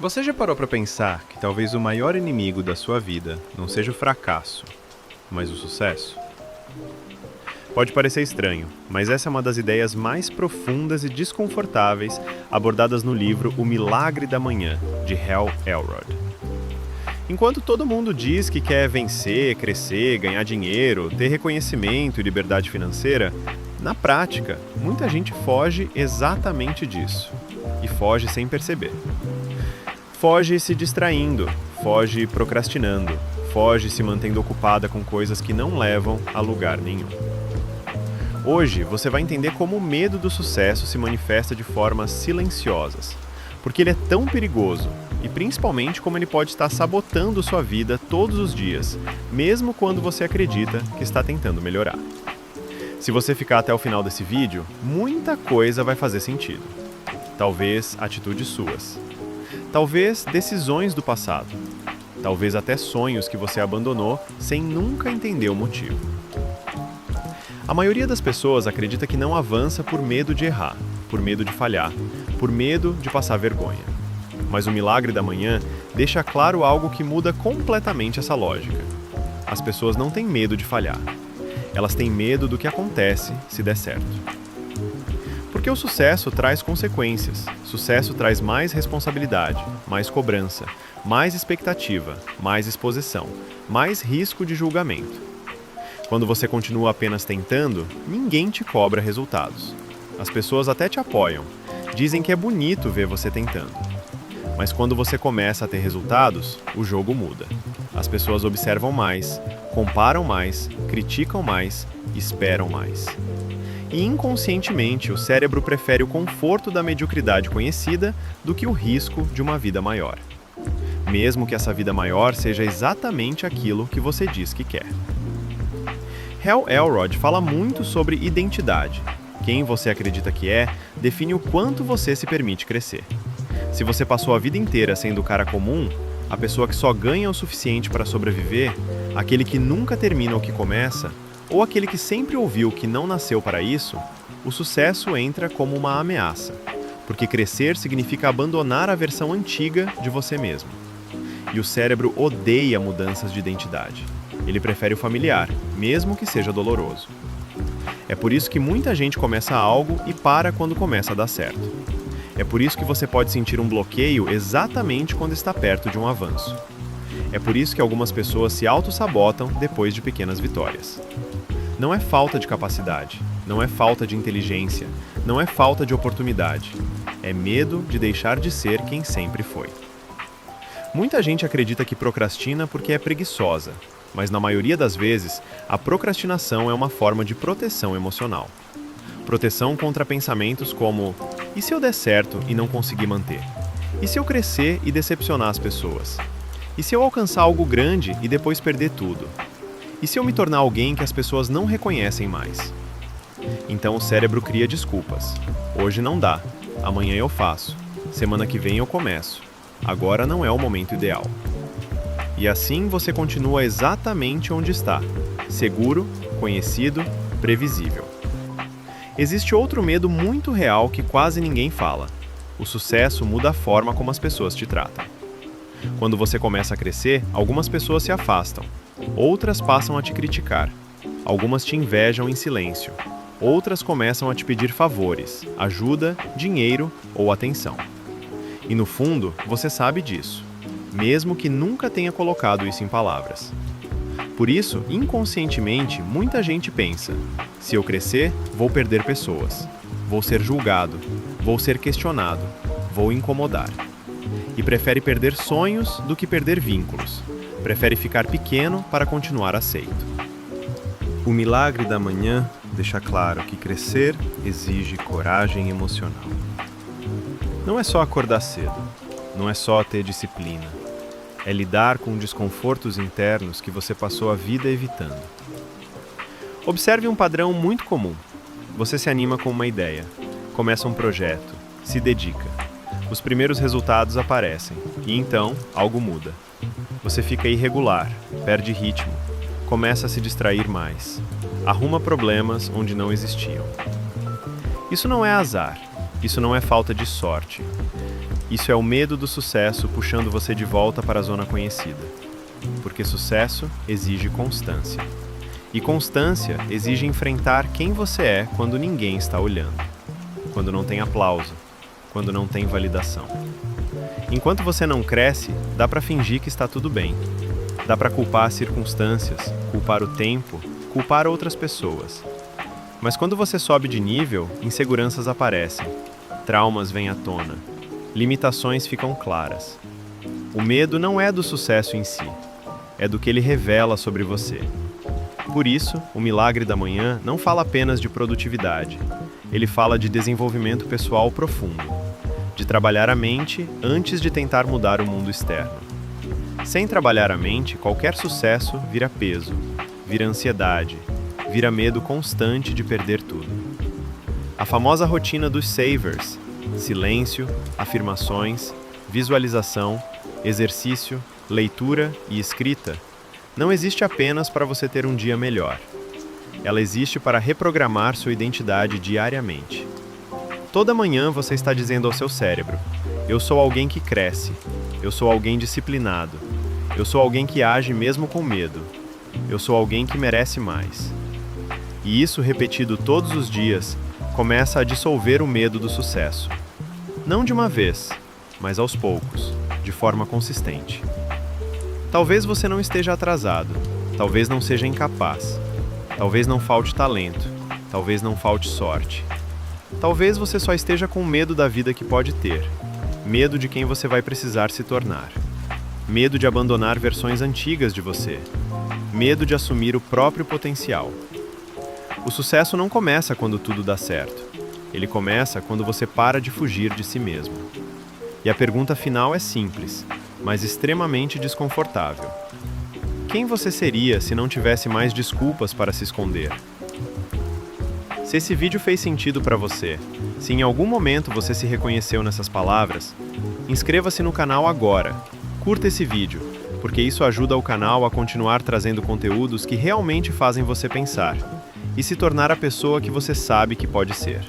Você já parou para pensar que talvez o maior inimigo da sua vida não seja o fracasso, mas o sucesso? Pode parecer estranho, mas essa é uma das ideias mais profundas e desconfortáveis abordadas no livro O Milagre da Manhã, de Hal Elrod. Enquanto todo mundo diz que quer vencer, crescer, ganhar dinheiro, ter reconhecimento e liberdade financeira, na prática, muita gente foge exatamente disso. E foge sem perceber. Foge se distraindo, foge procrastinando, foge se mantendo ocupada com coisas que não levam a lugar nenhum. Hoje você vai entender como o medo do sucesso se manifesta de formas silenciosas, porque ele é tão perigoso e principalmente como ele pode estar sabotando sua vida todos os dias, mesmo quando você acredita que está tentando melhorar. Se você ficar até o final desse vídeo, muita coisa vai fazer sentido. Talvez atitudes suas. Talvez decisões do passado. Talvez até sonhos que você abandonou sem nunca entender o motivo. A maioria das pessoas acredita que não avança por medo de errar, por medo de falhar, por medo de passar vergonha. Mas o Milagre da Manhã deixa claro algo que muda completamente essa lógica. As pessoas não têm medo de falhar. Elas têm medo do que acontece se der certo. Porque o sucesso traz consequências. Sucesso traz mais responsabilidade, mais cobrança, mais expectativa, mais exposição, mais risco de julgamento. Quando você continua apenas tentando, ninguém te cobra resultados. As pessoas até te apoiam, dizem que é bonito ver você tentando. Mas quando você começa a ter resultados, o jogo muda. As pessoas observam mais, comparam mais, criticam mais, esperam mais. E inconscientemente, o cérebro prefere o conforto da mediocridade conhecida do que o risco de uma vida maior. Mesmo que essa vida maior seja exatamente aquilo que você diz que quer. Hal Elrod fala muito sobre identidade. Quem você acredita que é, define o quanto você se permite crescer. Se você passou a vida inteira sendo o cara comum, a pessoa que só ganha o suficiente para sobreviver, aquele que nunca termina o que começa, ou aquele que sempre ouviu que não nasceu para isso, o sucesso entra como uma ameaça, porque crescer significa abandonar a versão antiga de você mesmo. E o cérebro odeia mudanças de identidade. Ele prefere o familiar, mesmo que seja doloroso. É por isso que muita gente começa algo e para quando começa a dar certo. É por isso que você pode sentir um bloqueio exatamente quando está perto de um avanço. É por isso que algumas pessoas se auto-sabotam depois de pequenas vitórias. Não é falta de capacidade, não é falta de inteligência, não é falta de oportunidade. É medo de deixar de ser quem sempre foi. Muita gente acredita que procrastina porque é preguiçosa, mas na maioria das vezes, a procrastinação é uma forma de proteção emocional. Proteção contra pensamentos como: e se eu der certo e não conseguir manter? E se eu crescer e decepcionar as pessoas? E se eu alcançar algo grande e depois perder tudo? E se eu me tornar alguém que as pessoas não reconhecem mais? Então o cérebro cria desculpas. Hoje não dá, amanhã eu faço, semana que vem eu começo, agora não é o momento ideal. E assim você continua exatamente onde está, seguro, conhecido, previsível. Existe outro medo muito real que quase ninguém fala. O sucesso muda a forma como as pessoas te tratam. Quando você começa a crescer, algumas pessoas se afastam, outras passam a te criticar, algumas te invejam em silêncio, outras começam a te pedir favores, ajuda, dinheiro ou atenção. E no fundo, você sabe disso, mesmo que nunca tenha colocado isso em palavras. Por isso, inconscientemente, muita gente pensa: se eu crescer, vou perder pessoas, vou ser julgado, vou ser questionado, vou incomodar. E prefere perder sonhos do que perder vínculos. Prefere ficar pequeno para continuar aceito. O Milagre da Manhã deixa claro que crescer exige coragem emocional. Não é só acordar cedo, não é só ter disciplina. É lidar com desconfortos internos que você passou a vida evitando. Observe um padrão muito comum. Você se anima com uma ideia, começa um projeto, se dedica. Os primeiros resultados aparecem, e então algo muda. Você fica irregular, perde ritmo, começa a se distrair mais, arruma problemas onde não existiam. Isso não é azar, isso não é falta de sorte. Isso é o medo do sucesso puxando você de volta para a zona conhecida. Porque sucesso exige constância. E constância exige enfrentar quem você é quando ninguém está olhando. Quando não tem aplauso. Quando não tem validação. Enquanto você não cresce, dá para fingir que está tudo bem. Dá para culpar as circunstâncias, culpar o tempo, culpar outras pessoas. Mas quando você sobe de nível, inseguranças aparecem. Traumas vêm à tona. Limitações ficam claras. O medo não é do sucesso em si, é do que ele revela sobre você. Por isso, o Milagre da Manhã não fala apenas de produtividade. Ele fala de desenvolvimento pessoal profundo, de trabalhar a mente antes de tentar mudar o mundo externo. Sem trabalhar a mente, qualquer sucesso vira peso, vira ansiedade, vira medo constante de perder tudo. A famosa rotina dos savers, silêncio, afirmações, visualização, exercício, leitura e escrita, não existe apenas para você ter um dia melhor. Ela existe para reprogramar sua identidade diariamente. Toda manhã você está dizendo ao seu cérebro: eu sou alguém que cresce, eu sou alguém disciplinado, eu sou alguém que age mesmo com medo, eu sou alguém que merece mais. E isso, repetido todos os dias, começa a dissolver o medo do sucesso. Não de uma vez, mas aos poucos, de forma consistente. Talvez você não esteja atrasado, talvez não seja incapaz, talvez não falte talento, talvez não falte sorte. Talvez você só esteja com medo da vida que pode ter, medo de quem você vai precisar se tornar, medo de abandonar versões antigas de você, medo de assumir o próprio potencial. O sucesso não começa quando tudo dá certo. Ele começa quando você para de fugir de si mesmo. E a pergunta final é simples, mas extremamente desconfortável. Quem você seria se não tivesse mais desculpas para se esconder? Se esse vídeo fez sentido para você, se em algum momento você se reconheceu nessas palavras, inscreva-se no canal agora, curta esse vídeo, porque isso ajuda o canal a continuar trazendo conteúdos que realmente fazem você pensar e se tornar a pessoa que você sabe que pode ser.